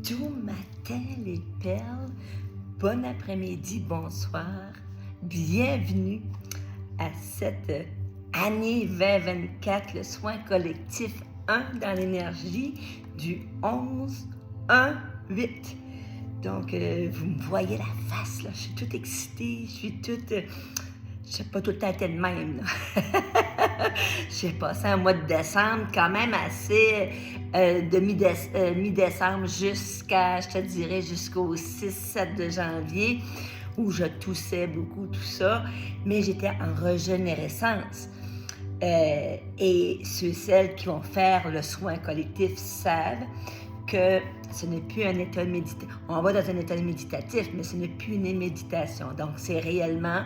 Tout matin, les perles. Bon après-midi, bonsoir. Bienvenue à cette année 2024, le soin collectif 1 dans l'énergie du 11-1-8. Donc, vous me voyez la face, là, je suis toute excitée, je suis toute... je sais pas, tout le temps été de même, là. J'ai passé un mois de décembre quand même assez... de mi-décembre jusqu'à, je te dirais, jusqu'au 6-7 de janvier, où je toussais beaucoup, tout ça, mais j'étais en régénérescence. Et celles qui vont faire le soin collectif savent que ce n'est plus un état méditatif. On va dans un état méditatif, mais ce n'est plus une méditation. Donc, c'est réellement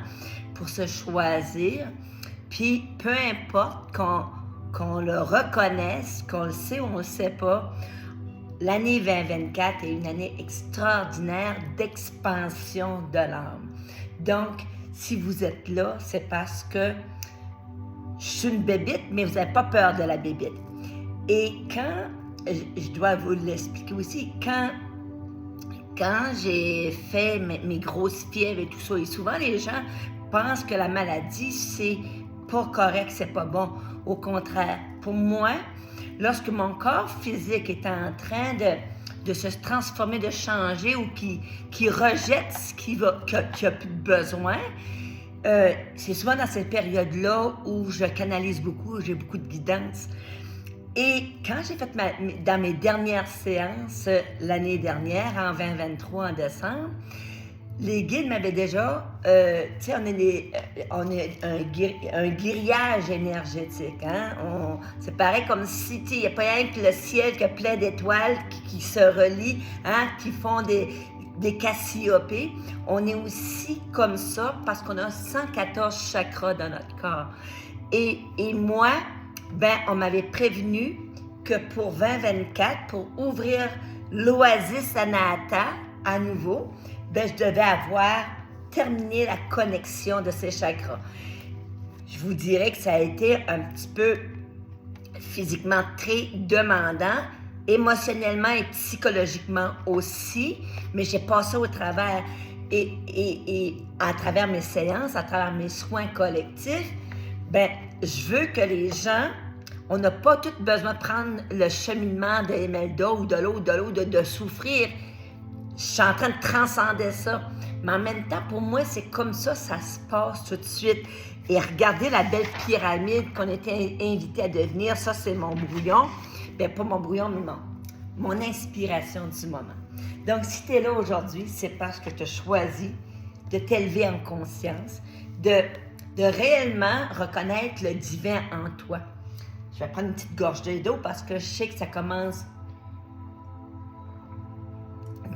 pour se choisir. Puis, peu importe qu'on le reconnaisse, qu'on le sait ou on ne le sait pas, l'année 2024 est une année extraordinaire d'expansion de l'âme. Donc, si vous êtes là, c'est parce que je suis une bébite, mais vous n'avez pas peur de la bébite. Et quand, je dois vous l'expliquer aussi, quand j'ai fait mes grosses fièvres et tout ça, et souvent les gens pensent que la maladie, c'est pas correct, c'est pas bon. Au contraire, pour moi, lorsque mon corps physique est en train de se transformer, de changer ou qui rejette ce qui a plus de besoin, c'est souvent dans cette période-là où je canalise beaucoup, où j'ai beaucoup de guidance. Et quand j'ai fait dans mes dernières séances l'année dernière, en 2023, en décembre, les guides m'avaient déjà, tu sais, on est un grillage énergétique, hein? C'est pareil comme si, tu sais, il n'y a pas rien que le ciel qui a plein d'étoiles qui se relient, hein? Qui font des cassiopées. On est aussi comme ça parce qu'on a 114 chakras dans notre corps. Et moi, ben, on m'avait prévenu que pour 2024, pour ouvrir l'oasis Anahata à nouveau, ben, je devais avoir terminé la connexion de ces chakras. Je vous dirais que ça a été un petit peu physiquement très demandant, émotionnellement et psychologiquement aussi, mais j'ai passé au travers et à travers mes séances, à travers mes soins collectifs, ben, je veux que les gens, on n'a pas tout besoin de prendre le cheminement de Imelda ou de l'autre, de souffrir. Je suis en train de transcender ça. Mais en même temps, pour moi, c'est comme ça se passe tout de suite. Et regardez la belle pyramide qu'on était invité à devenir. Ça, c'est mon brouillon. Bien, pas mon brouillon, mais mon inspiration du moment. Donc, si tu es là aujourd'hui, c'est parce que tu as choisi de t'élever en conscience, de réellement reconnaître le divin en toi. Je vais prendre une petite gorgée d'eau parce que je sais que ça commence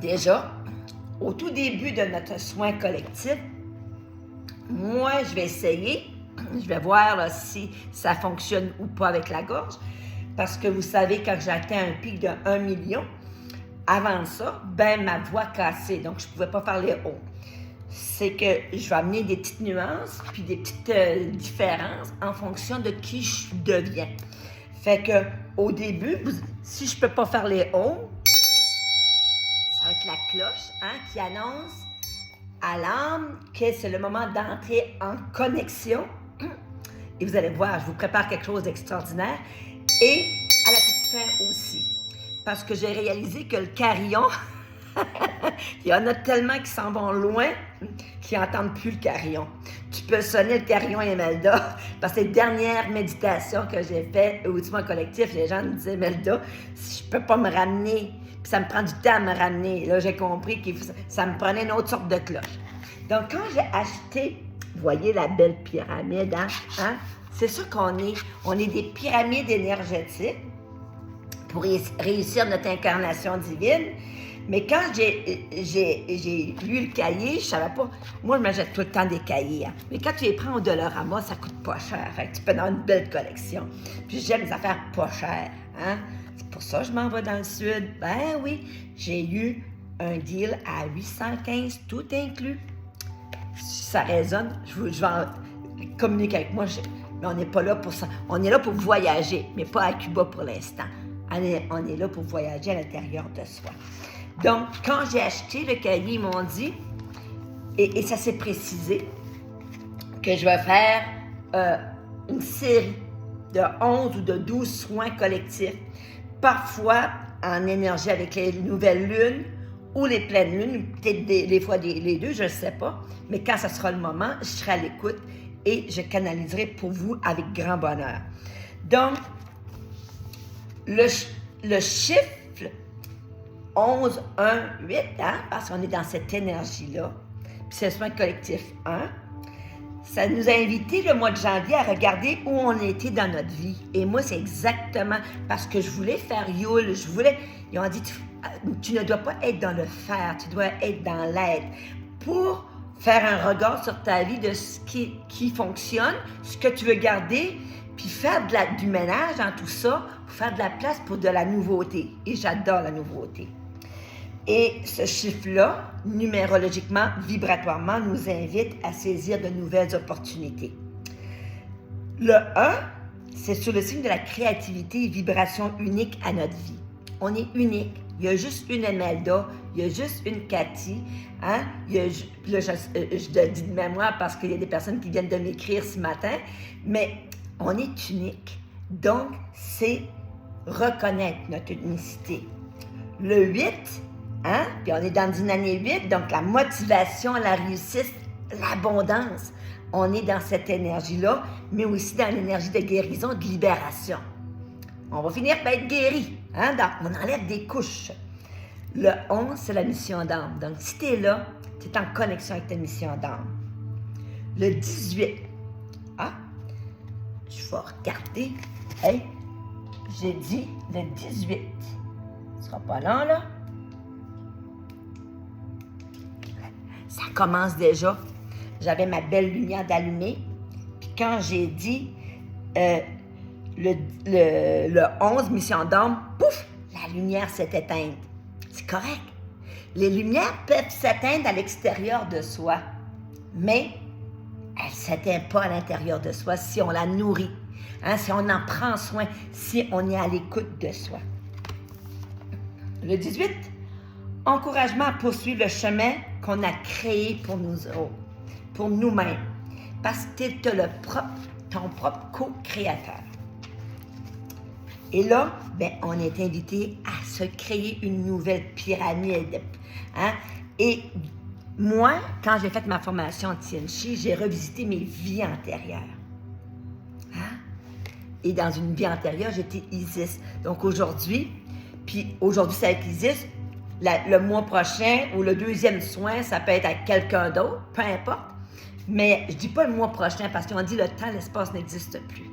déjà au tout début de notre soin collectif. Moi, je vais essayer, je vais voir là, si ça fonctionne ou pas avec la gorge, parce que vous savez, quand j'ai atteint un pic de 1 million, avant ça, ben ma voix cassée, donc je ne pouvais pas faire les hauts. C'est que je vais amener des petites nuances puis des petites différences en fonction de qui je deviens. Fait que au début, si je peux pas faire les hauts, ça va être la cloche, hein, qui annonce à l'âme que c'est le moment d'entrer en connexion. Et vous allez voir, je vous prépare quelque chose d'extraordinaire. Et à la petite fin aussi. Parce que j'ai réalisé que le carillon, il y en a tellement qui s'en vont loin qui n'entendent plus le carillon. Tu peux sonner le carillon Imelda, parce que les dernières méditations que j'ai faites au soin collectif, les gens me disaient, Imelda, si je peux pas me ramener, puis ça me prend du temps à me ramener. Là, j'ai compris que ça me prenait une autre sorte de cloche. Donc, quand j'ai acheté, vous voyez la belle pyramide, hein? C'est ça qu'on est. On est des pyramides énergétiques pour réussir notre incarnation divine. Mais quand j'ai lu le cahier, je savais pas. Moi, je m'achète tout le temps des cahiers. Hein. Mais quand tu les prends au Dollarama, ça coûte pas cher. Fait que tu peux avoir une belle collection. Puis j'aime les affaires pas chères. Hein? C'est pour ça que je m'en vais dans le sud. Ben oui, j'ai eu un deal à 815, tout inclus. Si ça résonne, je vais en communiquer avec moi. Mais on n'est pas là pour ça. On est là pour voyager, mais pas à Cuba pour l'instant. On est là pour voyager à l'intérieur de soi. Donc, quand j'ai acheté le cahier, ils m'ont dit, et ça s'est précisé, que je vais faire une série de 11 ou de 12 soins collectifs, parfois en énergie avec les nouvelles lunes ou les pleines lunes, peut-être des fois les deux, je ne sais pas, mais quand ce sera le moment, je serai à l'écoute et je canaliserai pour vous avec grand bonheur. Donc, le chiffre 11, 1, 8, hein, parce qu'on est dans cette énergie-là, puis c'est le soin collectif 1, ça nous a invités le mois de janvier à regarder où on était dans notre vie. Et moi, c'est exactement parce que je voulais faire Yule, ils ont dit, tu ne dois pas être dans le faire, tu dois être dans l'être. Pour faire un regard sur ta vie de ce qui fonctionne, ce que tu veux garder, puis faire du ménage dans tout ça, pour faire de la place pour de la nouveauté. Et j'adore la nouveauté. Et ce chiffre-là, numérologiquement, vibratoirement, nous invite à saisir de nouvelles opportunités. Le 1, c'est sur le signe de la créativité et vibration unique à notre vie. On est unique. Il y a juste une Imelda, il y a juste une Cathy. Hein? Là, je le dis de mémoire parce qu'il y a des personnes qui viennent de m'écrire ce matin, mais on est unique. Donc, c'est reconnaître notre unicité. Le 8, hein? Puis on est dans une année 8, donc la motivation, la réussite, l'abondance. On est dans cette énergie-là, mais aussi dans l'énergie de guérison, de libération. On va finir par être guéri. Hein? Donc, on enlève des couches. Le 11, c'est la mission d'âme. Donc, si tu es là, tu es en connexion avec ta mission d'âme. Le 18, ah, je vais regarder. Hey, j'ai dit le 18. Ce sera pas long, là. Ça commence déjà. J'avais ma belle lumière d'allumée. Puis quand j'ai dit le 11, mission d'âme, pouf, la lumière s'est éteinte. C'est correct. Les lumières peuvent s'éteindre à l'extérieur de soi, mais elle ne s'éteint pas à l'intérieur de soi si on la nourrit, hein, si on en prend soin, si on est à l'écoute de soi. Le 18, encouragement à poursuivre le chemin qu'on a créé pour nous autres, pour nous-mêmes, parce que tu es ton propre co-créateur. Et là, ben, on est invité à se créer une nouvelle pyramide. Hein? Et moi, quand j'ai fait ma formation en Tianchi, j'ai revisité mes vies antérieures. Hein? Et dans une vie antérieure, j'étais Isis. Donc aujourd'hui c'est avec Isis. Le mois prochain ou le deuxième soin, ça peut être avec quelqu'un d'autre, peu importe. Mais je ne dis pas le mois prochain parce qu'on dit le temps, l'espace n'existe plus.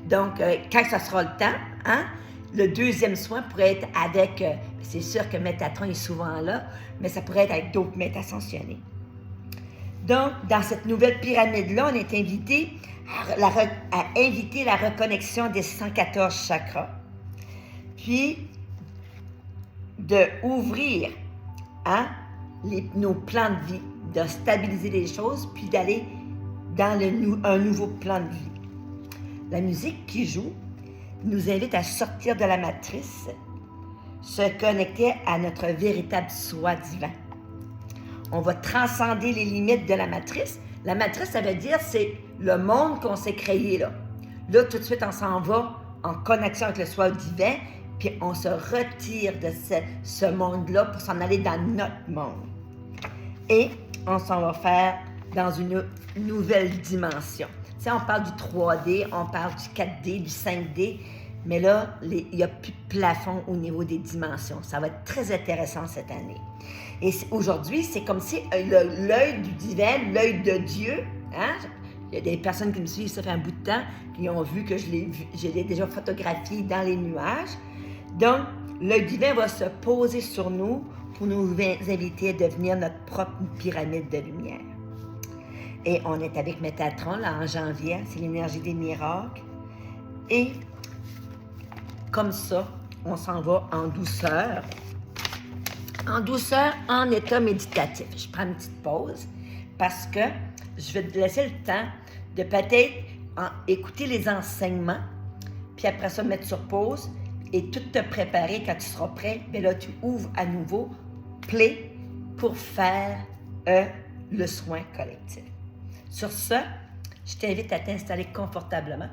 Donc, quand ça sera le temps, hein, le deuxième soin pourrait être avec, c'est sûr que Métatron est souvent là, mais ça pourrait être avec d'autres maîtres ascensionnés. Donc, dans cette nouvelle pyramide-là, on est invité à inviter la reconnexion des 114 chakras, puis de ouvrir hein, nos plans de vie, de stabiliser les choses, puis d'aller dans un nouveau plan de vie. La musique qui joue nous invite à sortir de la matrice, se connecter à notre véritable soi divin. On va transcender les limites de la matrice. La matrice, ça veut dire, c'est le monde qu'on s'est créé là. Là, tout de suite, on s'en va en connexion avec le soi divin, puis on se retire de ce monde-là pour s'en aller dans notre monde. Et on s'en va faire dans une nouvelle dimension. Tu sais, on parle du 3D, on parle du 4D, du 5D, mais là, il n'y a plus de plafond au niveau des dimensions. Ça va être très intéressant cette année. Et aujourd'hui, c'est comme si l'œil du divin, l'œil de Dieu, hein? Il y a des personnes qui me suivent, ça fait un bout de temps, qui ont vu que je l'ai déjà photographié dans les nuages. Donc, l'œil divin va se poser sur nous pour nous inviter à devenir notre propre pyramide de lumière. Et on est avec Métatron, là, en janvier, c'est l'énergie des miracles. Et comme ça, on s'en va en douceur. En douceur, en état méditatif. Je prends une petite pause parce que je vais te laisser le temps de peut-être écouter les enseignements, puis après ça, mettre sur pause et tout te préparer quand tu seras prêt. Bien là, tu ouvres à nouveau play pour faire le soin collectif. Sur ce, je t'invite à t'installer confortablement.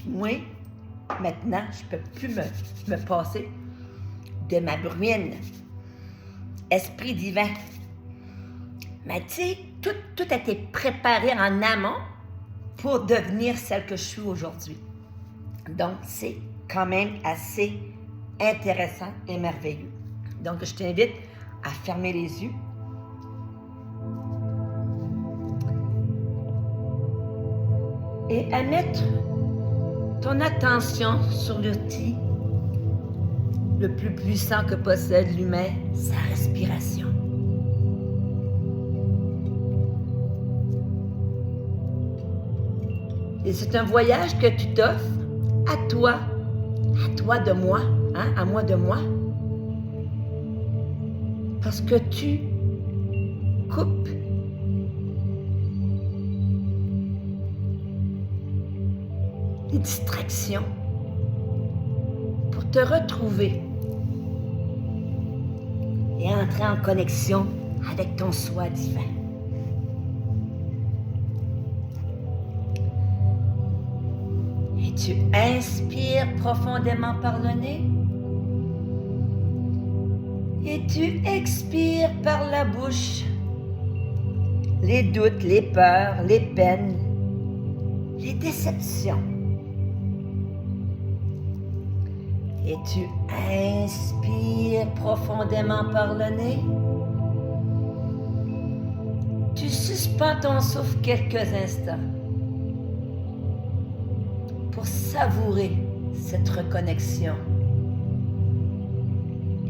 Moi, maintenant, je ne peux plus me passer de ma bruine. Esprit divin. Mais tu sais, tout a été préparé en amont pour devenir celle que je suis aujourd'hui. Donc, c'est quand même assez intéressant et merveilleux. Donc, je t'invite à fermer les yeux. Et à mettre ton attention sur l'outil le plus puissant que possède l'humain, sa respiration. Et c'est un voyage que tu t'offres à toi de moi, hein, à moi de moi, parce que tu coupes les distractions pour te retrouver et entrer en connexion avec ton soi divin. Et tu inspires profondément par le nez et tu expires par la bouche les doutes, les peurs, les peines, les déceptions. Et tu inspires profondément par le nez. Tu suspends ton souffle quelques instants pour savourer cette reconnexion.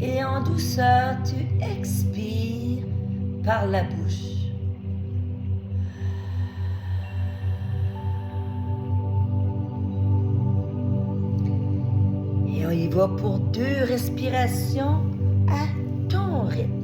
Et en douceur, tu expires par la bouche. Et on y va pour 2 respirations à ton rythme.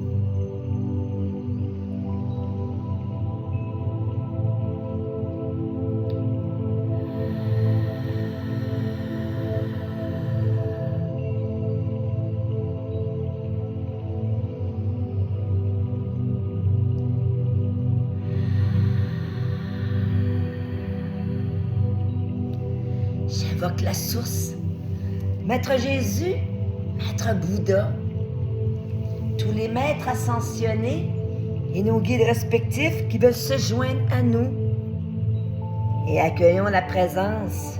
J'invoque la source, Maître Jésus, Maître Bouddha, tous les maîtres ascensionnés et nos guides respectifs qui veulent se joindre à nous. Et accueillons la présence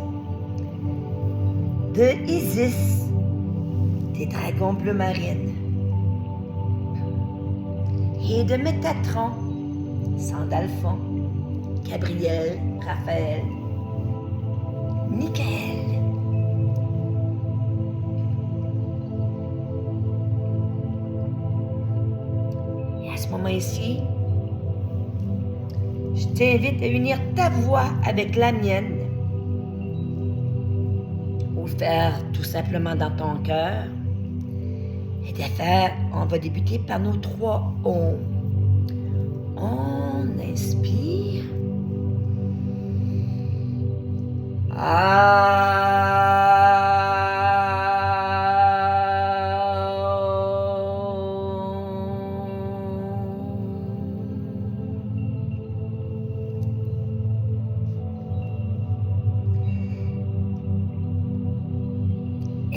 de Isis, des dragons bleu marine, et de Métatron, Sandalphon, Gabriel, Raphaël, Michael. Et à ce moment ici, je t'invite à unir ta voix avec la mienne, ou le faire tout simplement dans ton cœur. Et de faire, on va débuter par nos 3 Om. On inspire.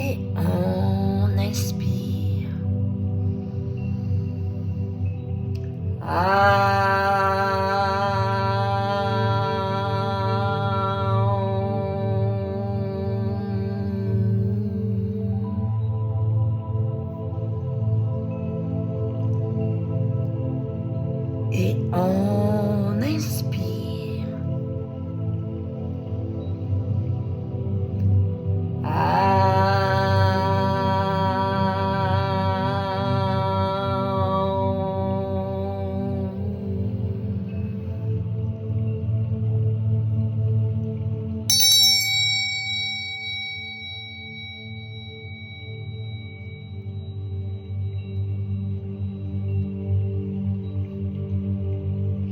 Et on inspire. Et on inspire.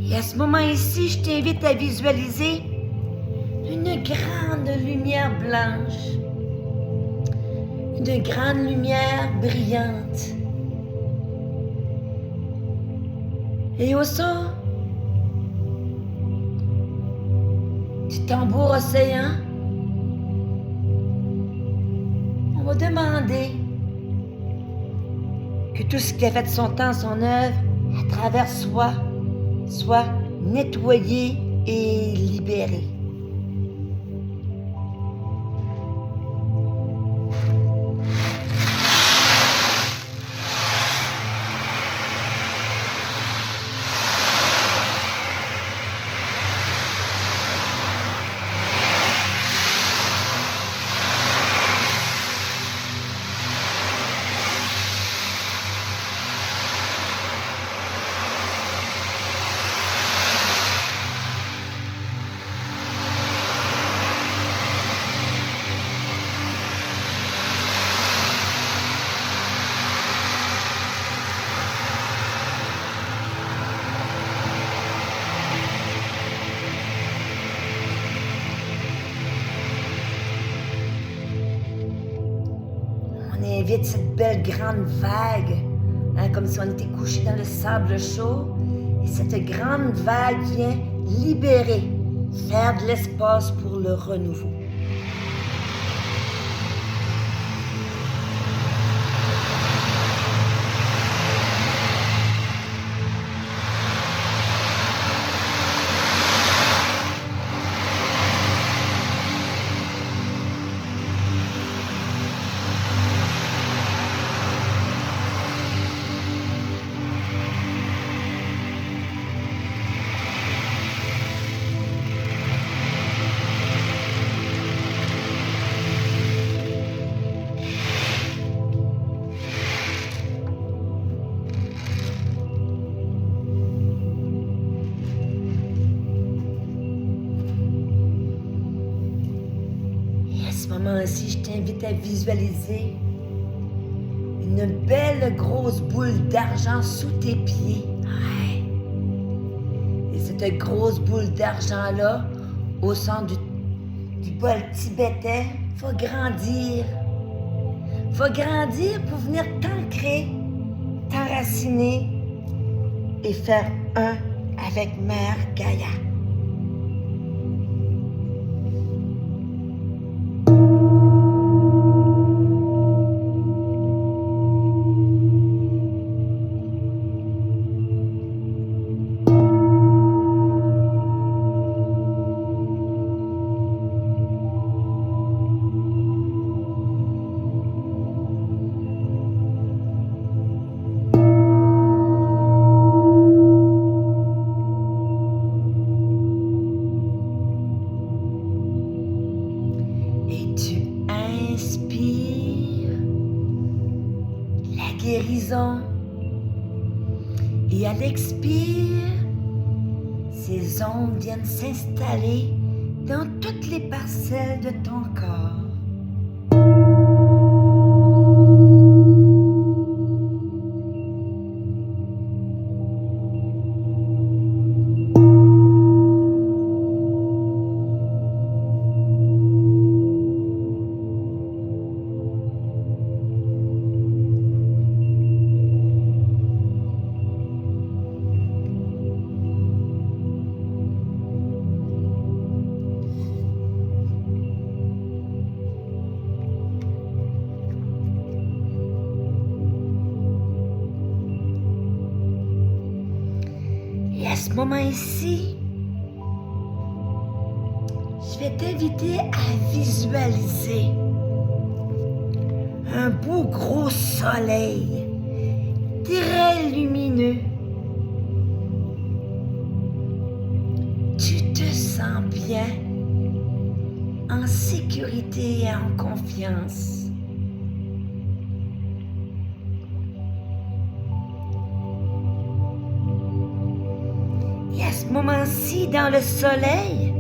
Et à ce moment ici, je t'invite à visualiser une grande lumière blanche une grande lumière brillante. Et au son du tambour océan, on va demander que tout ce qui a fait de son temps, son œuvre, à travers soi, soit nettoyé et libéré. On invite cette belle grande vague, comme si on était couché dans le sable chaud. Et cette grande vague vient libérer, faire de l'espace pour le renouveau. À ce moment-ci, je t'invite à visualiser une belle grosse boule d'argent sous tes pieds. Ouais. Et cette grosse boule d'argent-là, au centre du bol tibétain, va grandir. Va grandir pour venir t'ancrer, t'enraciner et faire un avec Mère Gaïa. Guérison. Et à l'expire, ces ondes viennent s'installer dans toutes les parcelles de ton corps. Et à ce moment-ci, je vais t'inviter à visualiser un beau gros soleil très lumineux. Tu te sens bien, en sécurité et en confiance. Et à ce moment-ci, dans le soleil,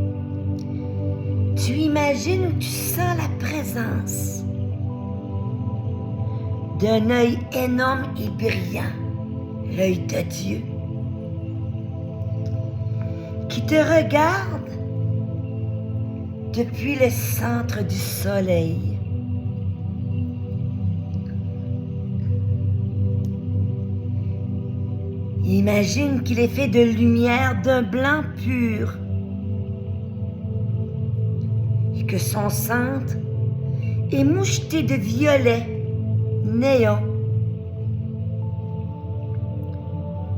tu imagines ou tu sens la présence d'un œil énorme et brillant, l'œil de Dieu, qui te regarde depuis le centre du soleil. Imagine qu'il est fait de lumière d'un blanc pur et que son centre est moucheté de violet néon,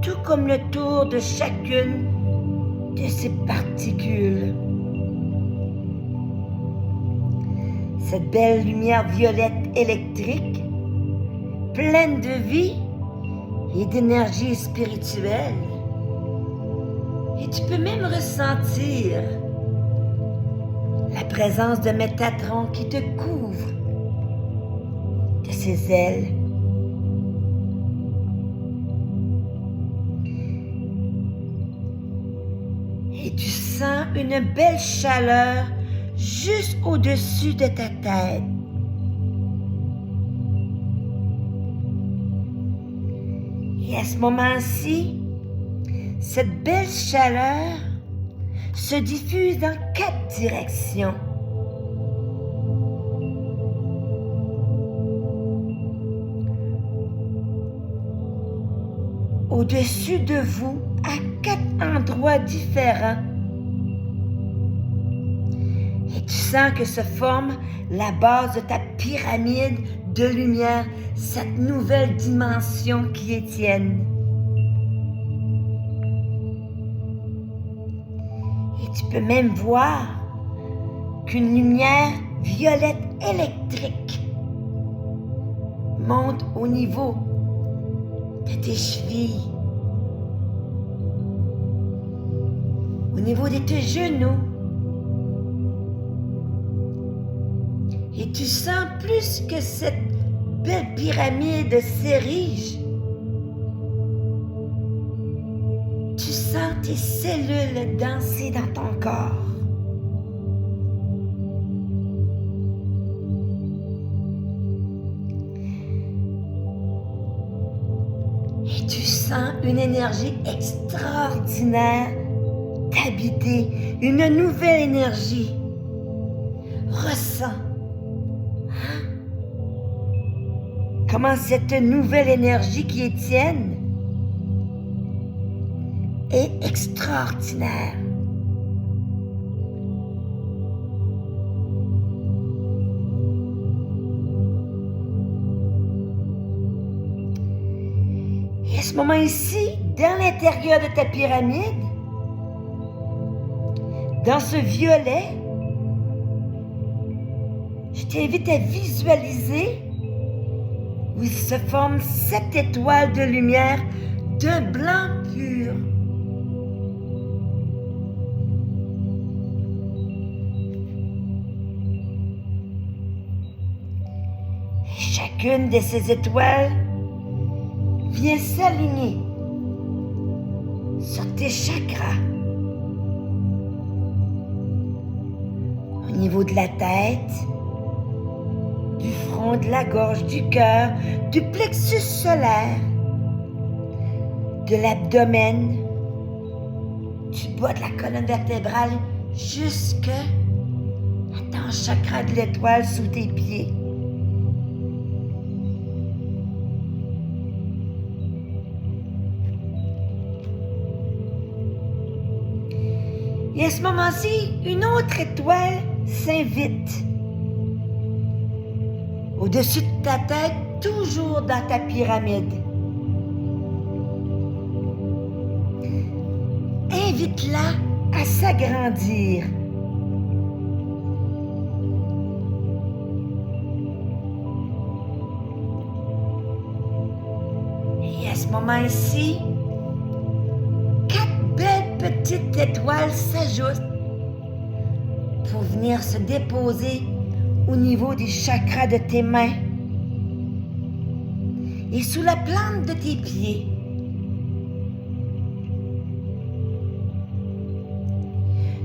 tout comme le tour de chacune de ces particules. Cette belle lumière violette électrique, pleine de vie et d'énergie spirituelle. Et tu peux même ressentir la présence de Métatron qui te couvre de ses ailes. Et tu sens une belle chaleur juste au-dessus de ta tête. Et à ce moment-ci, cette belle chaleur se diffuse dans 4 directions. Au-dessus de vous, à 4 endroits différents. Et tu sens que se forme la base de ta pyramide de lumière, cette nouvelle dimension qui est tienne. Et tu peux même voir qu'une lumière violette électrique monte au niveau de tes chevilles, au niveau de tes genoux. Et tu sens plus que cette belle pyramide s'érige. Tu sens tes cellules danser dans ton corps. Et tu sens une énergie extraordinaire t'habiter, une nouvelle énergie. Ressens. Comment cette nouvelle énergie qui est tienne est extraordinaire. Et à ce moment ici, dans l'intérieur de ta pyramide, dans ce violet, je t'invite à visualiser où il se forme 7 étoiles de lumière d'un blanc pur. Et chacune de ces étoiles vient s'aligner sur tes chakras. Au niveau de la tête, du front, de la gorge, du cœur, du plexus solaire, de l'abdomen, du bas de la colonne vertébrale jusque à ton chakra de l'étoile sous tes pieds. Et à ce moment-ci, une autre étoile s'invite au-dessus de ta tête, toujours dans ta pyramide. Invite-la à s'agrandir. Et à ce moment-ci, 4 belles petites étoiles s'ajoutent pour venir se déposer au niveau des chakras de tes mains et sous la plante de tes pieds.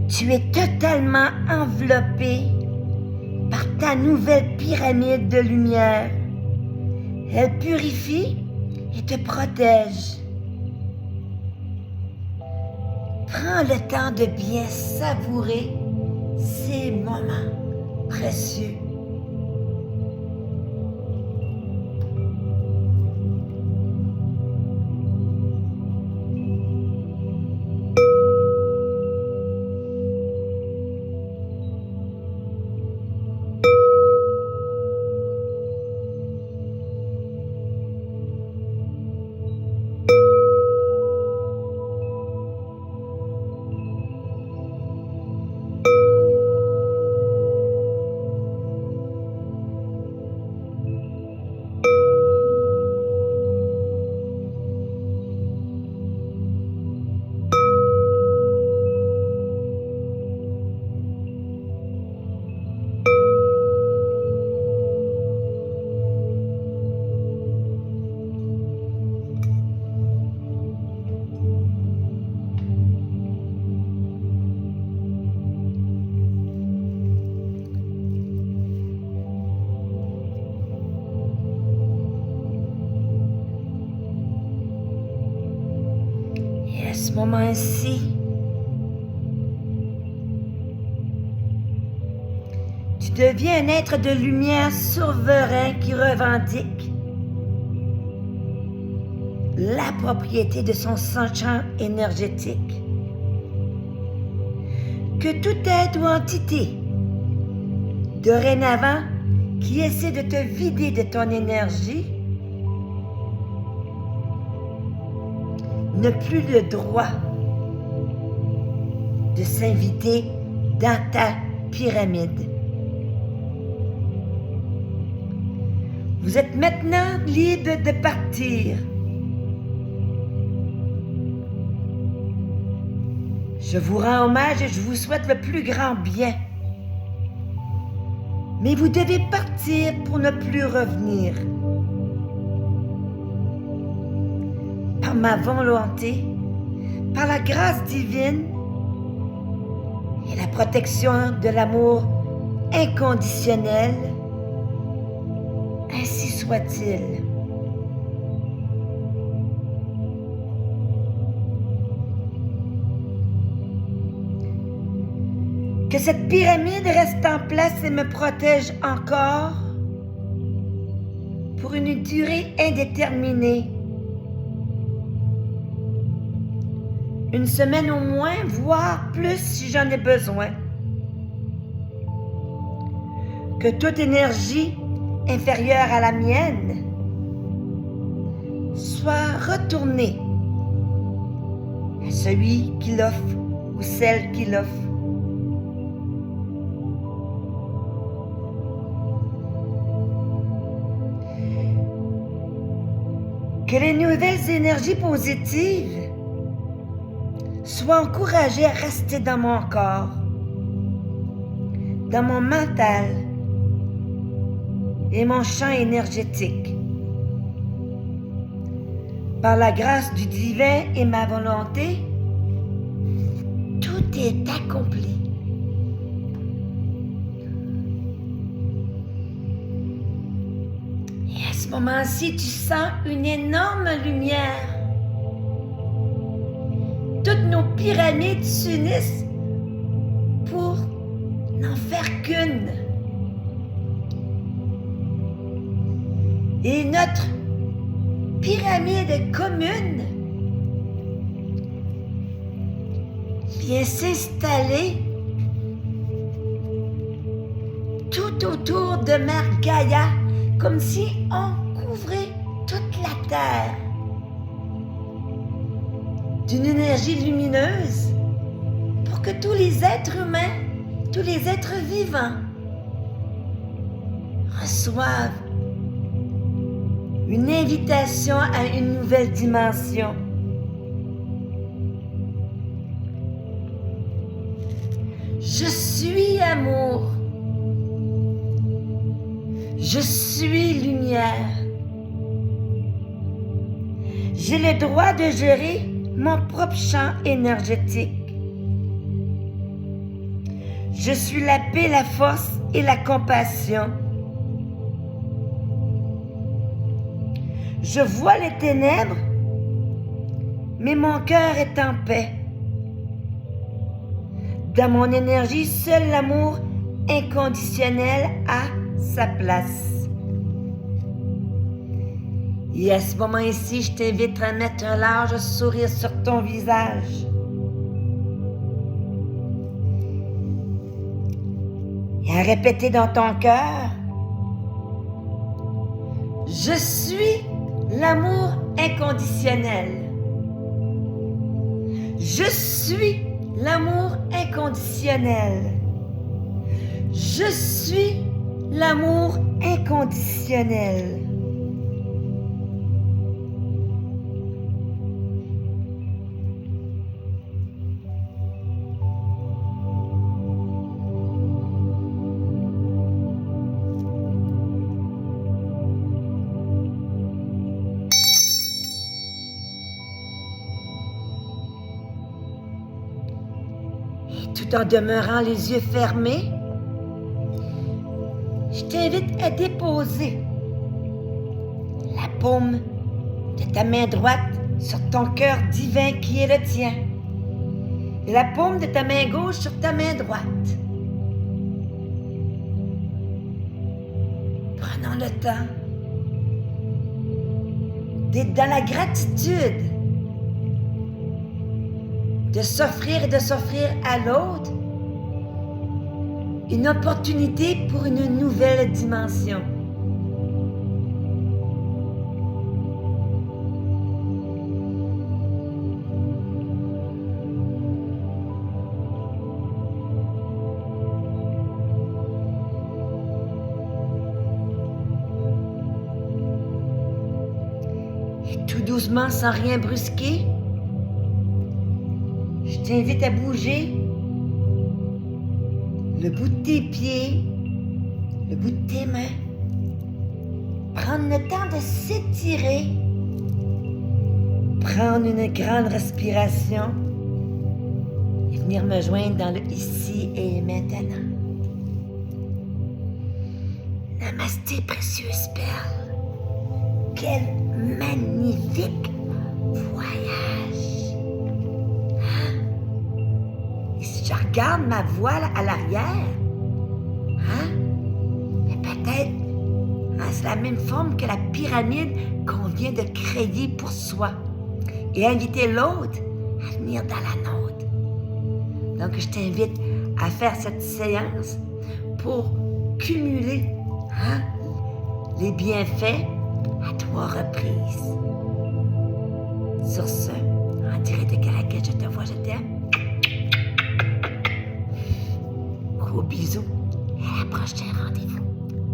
Tu es totalement enveloppé par ta nouvelle pyramide de lumière. Elle purifie et te protège. Prends le temps de bien savourer ces moments précieux. ce moment-ci, tu deviens un être de lumière souverain qui revendique la propriété de son champ énergétique. Que tout être ou entité, dorénavant, qui essaie de te vider de ton énergie, n'a plus le droit de s'inviter dans ta pyramide. Vous êtes maintenant libre de partir. Je vous rends hommage et je vous souhaite le plus grand bien. Mais vous devez partir pour ne plus revenir. Par ma volonté, par la grâce divine et la protection de l'amour inconditionnel, ainsi soit-il. Que cette pyramide reste en place et me protège encore pour une durée indéterminée. Une semaine au moins, voire plus si j'en ai besoin. Que toute énergie inférieure à la mienne soit retournée à celui qui l'offre ou celle qui l'offre. Que les nouvelles énergies positives soient encouragées à rester dans mon corps, dans mon mental et mon champ énergétique. Par la grâce du divin et ma volonté, tout est accompli. Et à ce moment-ci, tu sens une énorme lumière. Toutes nos pyramides s'unissent pour n'en faire qu'une. Et notre pyramide commune vient s'installer tout autour de Mère Gaïa, comme si on couvrait toute la Terre d'une énergie lumineuse pour que tous les êtres humains, tous les êtres vivants reçoivent une invitation à une nouvelle dimension. Je suis amour. Je suis lumière. J'ai le droit de gérer mon propre champ énergétique. Je suis la paix, la force et la compassion. Je vois les ténèbres, mais mon cœur est en paix. Dans mon énergie, seul l'amour inconditionnel a sa place. Et à ce moment ici, je t'invite à mettre un large sourire sur ton visage. Et à répéter dans ton cœur, je suis l'amour inconditionnel. Je suis l'amour inconditionnel. Je suis l'amour inconditionnel. Tout en demeurant les yeux fermés, je t'invite à déposer la paume de ta main droite sur ton cœur divin qui est le tien et la paume de ta main gauche sur ta main droite. Prenons le temps d'être dans la gratitude, de s'offrir et de s'offrir à l'autre une opportunité pour une nouvelle dimension. Et tout doucement, sans rien brusquer, je t'invite à bouger le bout de tes pieds, le bout de tes mains. Prendre le temps de s'étirer. Prendre une grande respiration et venir me joindre dans le ici et maintenant. Namasté, précieuse perle. Quel magnifique voyage! Hein? Et si je regarde ma voile à l'arrière, hein? Mais peut-être, hein, c'est la même forme que la pyramide qu'on vient de créer pour soi. Et inviter l'autre à venir dans la nôtre. Donc, je t'invite à faire cette séance pour cumuler, hein, les bienfaits à 3 reprises. Sur ce, en direct de Caracal, je te vois, je t'aime. Gros bisous et à la prochaine rendez-vous.